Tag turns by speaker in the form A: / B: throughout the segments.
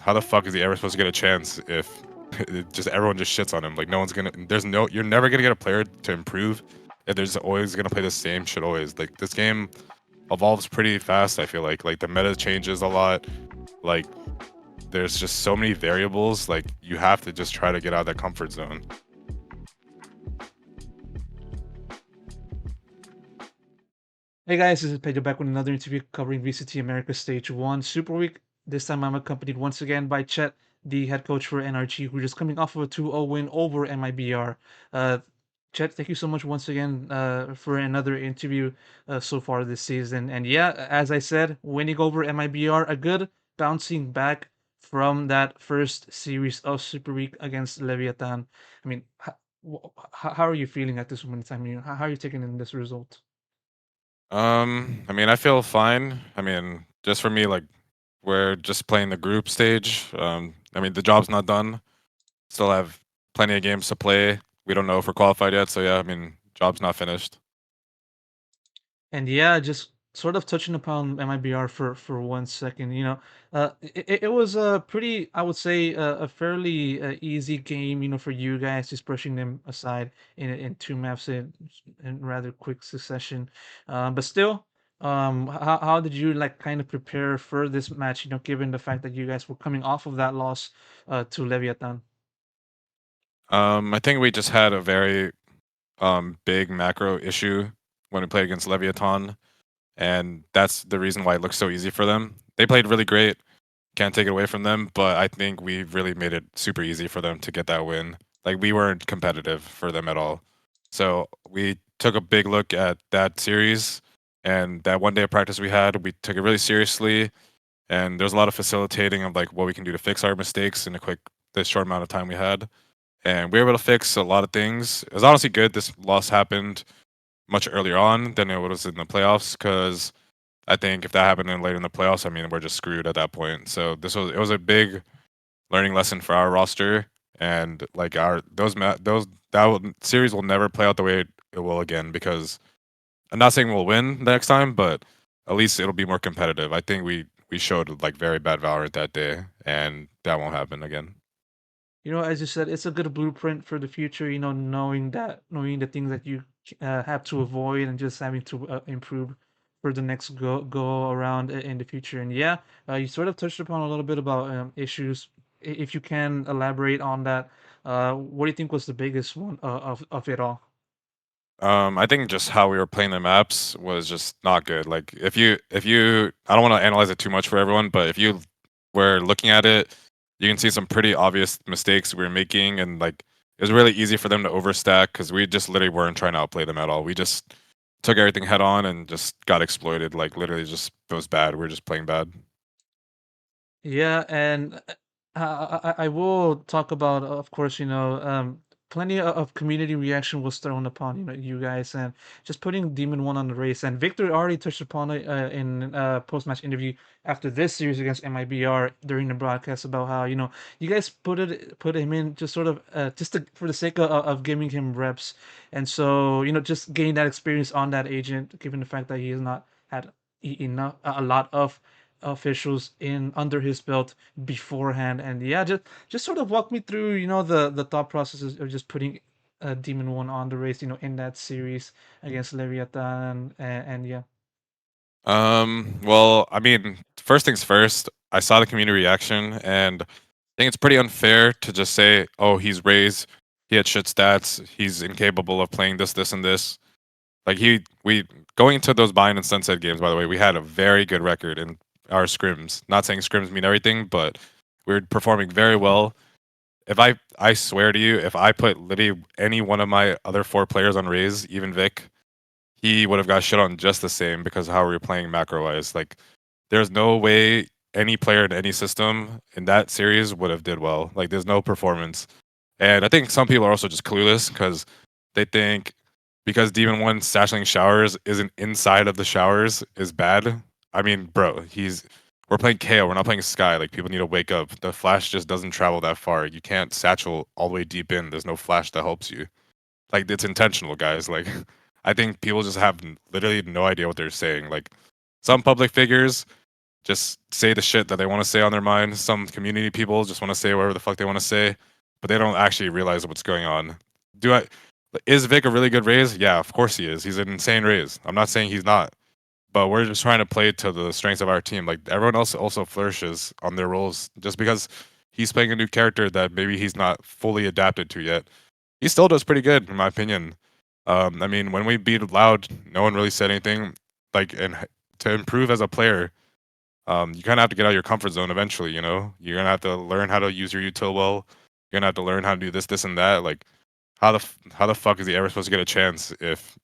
A: how the fuck is he ever supposed to get a chance if just everyone just shits on him? Like no one's gonna. You're never gonna get a player to improve if there's always gonna play the same shit always. Like this game evolves pretty fast. I feel like the meta changes a lot. Like there's just so many variables. Like you have to just try to get out of that comfort zone.
B: Hey guys, this is Pedro back with another interview covering VCT America Stage 1 Super Week. This time I'm accompanied once again by Chet, the head coach for NRG, who is coming off of a 2-0 win over MIBR. Chet, thank you so much once again for another interview so far this season. And yeah, as I said, winning over MIBR, a good bouncing back from that first series of Super Week against Leviathan. I mean, how are you feeling at this moment in time? How are you taking in this result?
A: I mean, I feel fine. I mean, just for me, like we're just playing the group stage. I mean, the job's not done. Still have plenty of games to play. We don't know if we're qualified yet, so yeah, I mean, job's not finished.
B: And yeah, just sort of touching upon MIBR for 1 second, it was a pretty, I would say, a fairly easy game, for you guys, just pushing them aside in two maps in rather quick succession. But still, how did you like kind of prepare for this match? Given the fact that you guys were coming off of that loss to Leviathan.
A: I think we just had a very big macro issue when we played against Leviathan, and that's the reason why it looks so easy for them. They played really great. Can't take it away from them, but I think we really made it super easy for them to get that win. Like we weren't competitive for them at all. So we took a big look at that series and that one day of practice we had. We took it really seriously, and there's a lot of facilitating of like what we can do to fix our mistakes in this short amount of time we had. And we were able to fix a lot of things. It was honestly good. This loss happened much earlier on than it was in the playoffs because I think if that happened later in the playoffs, I mean, we're just screwed at that point. So it was a big learning lesson for our roster, and like our those series will never play out the way it will again because I'm not saying we'll win the next time, but at least it'll be more competitive. I think we showed like very bad Valorant that day, and that won't happen again.
B: As you said, it's a good blueprint for the future. Knowing the things that you have to avoid and just having to improve for the next go around in the future. And yeah, you sort of touched upon a little bit about issues. If you can elaborate on that, what do you think was the biggest one of it all?
A: I think just how we were playing the maps was just not good. Like if you I don't want to analyze it too much for everyone, but if you were looking at it, you can see some pretty obvious mistakes we were making, and like it was really easy for them to overstack because we just literally weren't trying to outplay them at all. We just took everything head on and just got exploited. Like literally, just it was bad. We were just playing bad.
B: Yeah, and I will talk about, of course, plenty of community reaction was thrown upon, you guys, and just putting Demon1 on the race. And Victor already touched upon it in a post-match interview after this series against MIBR during the broadcast about how, you guys put him in just sort of for the sake of giving him reps, and so just gain that experience on that agent, given the fact that he has not had enough a lot of officials in under his belt beforehand. And yeah, just sort of walk me through the thought processes of just putting Demon1 on the race, in that series against Leviathan. And yeah.
A: Well, I mean, first things first. I saw the community reaction, and I think it's pretty unfair to just say, "Oh, he's Raze. He had shit stats. He's incapable of playing this, this, and this." Like we going into those Bind and Sunset games. By the way, we had a very good record in our scrims. Not saying scrims mean everything, but we were performing very well. If I swear to you, if I put literally any one of my other four players on Raze, even Vic, he would have got shit on just the same because of how we were playing macro wise. Like, there's no way any player in any system in that series would have did well. Like, there's no performance. And I think some people are also just clueless because they think because Demon1 satcheling showers isn't inside of the showers is bad. I mean, bro, we're playing KO, we're not playing Sky. Like people need to wake up. The flash just doesn't travel that far. You can't satchel all the way deep in. There's no flash that helps you. Like it's intentional, guys. Like I think people just have literally no idea what they're saying. Like some public figures just say the shit that they want to say on their mind. Some community people just want to say whatever the fuck they want to say, but they don't actually realize what's going on. Do I? Is Vic a really good Raze? Yeah, of course he is. He's an insane Raze. I'm not saying he's not, but we're just trying to play to the strengths of our team. Like everyone else also flourishes on their roles. Just because he's playing a new character that maybe he's not fully adapted to yet, he still does pretty good in my opinion. I mean, when we beat Loud, no one really said anything. Like, and to improve as a player, you kind of have to get out of your comfort zone eventually. You know, you're gonna have to learn how to use your util well. You're gonna have to learn how to do this, this, and that. Like, how the fuck is he ever supposed to get a chance if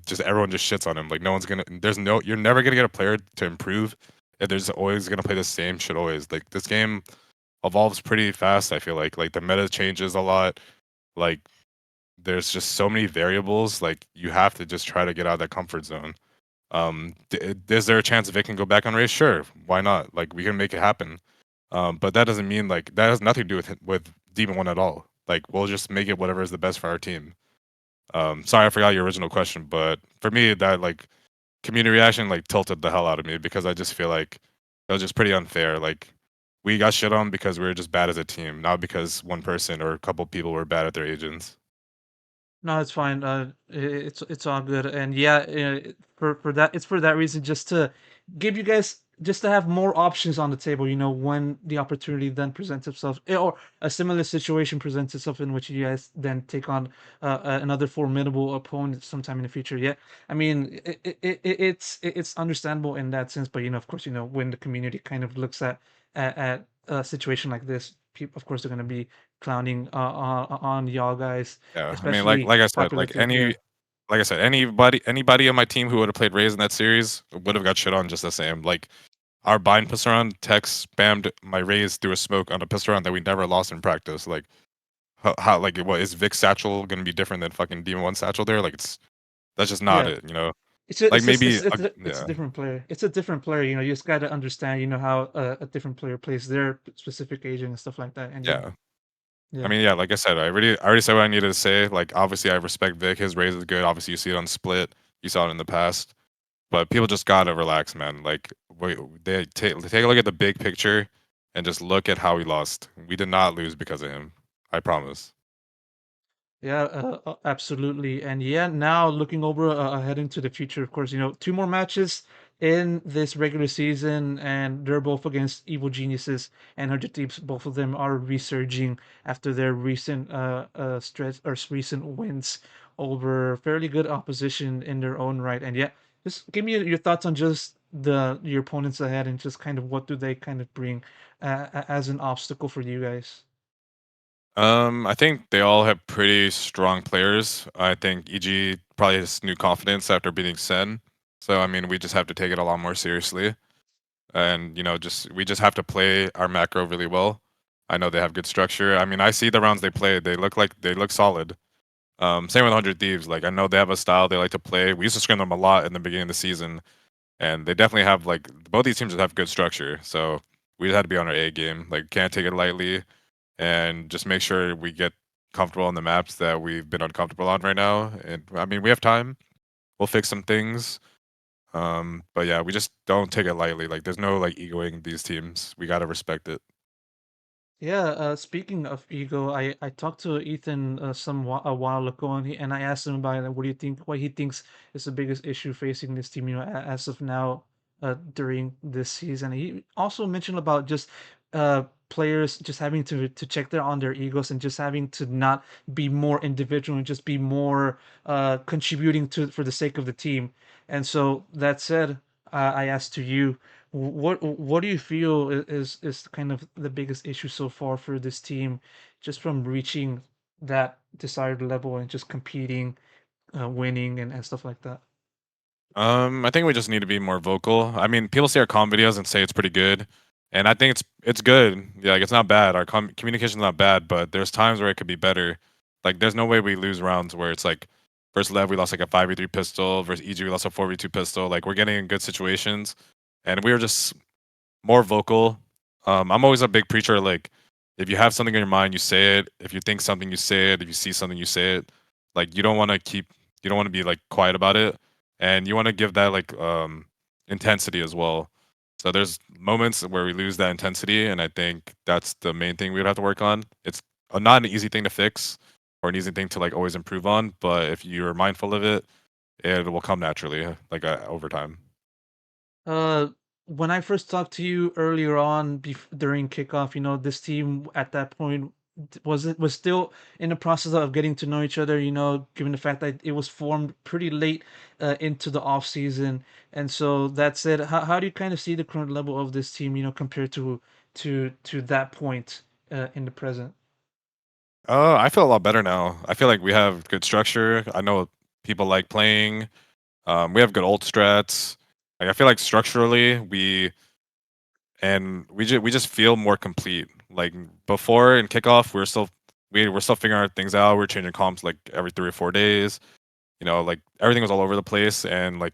A: just everyone just shits on him? Like, no one's gonna. There's no. You're never gonna get a player to improve if there's always gonna play the same shit always. Like, this game evolves pretty fast. I feel like the meta changes a lot. Like, there's just so many variables. Like, you have to just try to get out of that comfort zone. Is there a chance if it can go back on race? Sure, why not? Like we can make it happen. But that doesn't mean like that has nothing to do with Demon1 at all. Like we'll just make it whatever is the best for our team. Sorry, I forgot your original question, but for me, that like community reaction like tilted the hell out of me because I just feel like that was just pretty unfair. Like we got shit on because we were just bad as a team, not because one person or a couple people were bad at their agents.
B: No, it's fine. It's all good, and yeah, for that, it's for that reason, just to give you guys, just to have more options on the table. You know, when the opportunity then presents itself, or a similar situation presents itself in which you guys then take on another formidable opponent sometime in the future. Yeah, I mean, it's understandable in that sense, but you know, of course, you know, when the community kind of looks at a situation like this, people, of course, they're gonna be clowning on y'all guys,
A: Yeah, I mean,
B: especially
A: like I said,
B: popular yeah.
A: like I said, anybody on my team who would have played Raze in that series would have got shit on just the same. Like our bind pistol round, Tex spammed my Raze through a smoke on a pistol round that we never lost in practice. Like how like what is Vic Satchel gonna be different than fucking Demon1 Satchel there? Like it's that's just not
B: Yeah.
A: it, you know.
B: It's a,
A: Like
B: it's just
A: maybe
B: it's a
A: yeah,
B: different player. It's a different player. You know, you just got to understand. You know how a different player plays their specific agent and stuff like that. And yeah,
A: yeah. I
B: yeah,
A: mean, yeah, like I said, I already said what I needed to say. Like obviously I respect Vic, his Raze is good. Obviously you see it on Split, you saw it in the past. But people just gotta relax, man. Like they take a look at the big picture and just look at how we lost. We did not lose because of him. I promise.
B: yeah, absolutely. And yeah, now looking over ahead into the future, of course, you know, two more matches in this regular season, and they're both against Evil Geniuses and 100 Thieves. Both of them are resurging after their recent stretch or recent wins over fairly good opposition in their own right. And yeah, just give me your thoughts on just the your opponents ahead and just kind of what do they kind of bring as an obstacle for you guys.
A: I think they all have pretty strong players. I think EG probably has new confidence after beating Sen. So I mean, we just have to take it a lot more seriously, and you know, just we just have to play our macro really well. I know they have good structure. I mean, I see the rounds they play; they look solid. Same with 100 Thieves. Like I know they have a style they like to play. We used to scrim them a lot in the beginning of the season, and they definitely have like both these teams have good structure. So we just had to be on our A game. Like can't take it lightly, and just make sure we get comfortable on the maps that we've been uncomfortable on right now. And I mean, we have time. We'll fix some things. But yeah, we just don't take it lightly. Like there's no like egoing these teams. We gotta respect it.
B: Yeah, speaking of ego, I talked to Ethan a while ago, and I asked him about what do you think, what he thinks is the biggest issue facing this team, you know, as of now, during this season. He also mentioned about just players just having to check on their egos and just having to not be more individual and just be more contributing to for the sake of the team. And so that said, I asked to you, what do you feel is kind of the biggest issue so far for this team, just from reaching that desired level and just competing, winning and stuff like that?
A: I think we just need to be more vocal. I mean, people see our comm videos and say it's pretty good, and I think it's good. Yeah, like it's not bad. Our communication's not bad, but there's times where it could be better. Like there's no way we lose rounds where it's like versus Lev we lost like a 5v3 pistol versus EG we lost a 4v2 pistol. Like we're getting in good situations, and we were just more vocal. I'm always a big preacher. Like if you have something in your mind, you say it. If you think something, you say it. If you see something, you say it. Like you don't want to be like quiet about it, and you want to give that like intensity as well. So there's moments where we lose that intensity, and I think that's the main thing we'd have to work on. It's not an easy thing to fix or an easy thing to like always improve on, but if you're mindful of it, it will come naturally, like over time.
B: Uh, when I first talked to you earlier on during kickoff, this team at that point was still in the process of getting to know each other. Given the fact that it was formed pretty late into the off season, and so that said, how do you kind of see the current level of this team? Compared to that point in the present.
A: I feel a lot better now. I feel like we have good structure. I know people like playing. We have good ult strats. Like I feel like structurally we just feel more complete. Like before in kickoff, we were still figuring our things out. We are changing comps like every 3 or 4 days. Like everything was all over the place, and like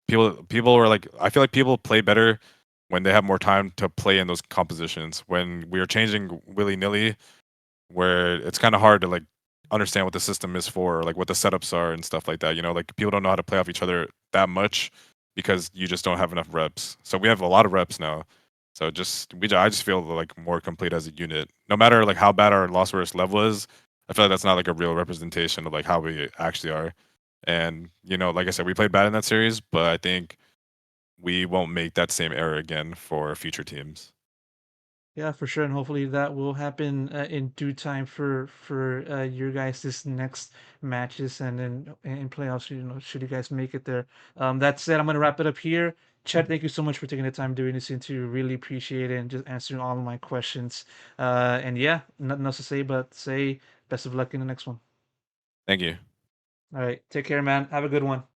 A: people were like, I feel like people play better when they have more time to play in those compositions. When we are changing willy nilly, where it's kind of hard to like understand what the system is for, or, like what the setups are and stuff like that. Like people don't know how to play off each other that much because you just don't have enough reps. So we have a lot of reps now. So I just feel like more complete as a unit. No matter like how bad our loss versus level is, I feel like that's not like a real representation of like how we actually are. And like I said, we played bad in that series, but I think we won't make that same error again for future teams.
B: Yeah, for sure, and hopefully that will happen in due time for your guys' this next matches and then in playoffs. Should you guys make it there? That said, I'm gonna wrap it up here. Chet, thank you so much for taking the time doing this interview. Really appreciate it and just answering all of my questions. And yeah, nothing else to say but say best of luck in the next one.
A: Thank you.
B: All right, take care, man. Have a good one.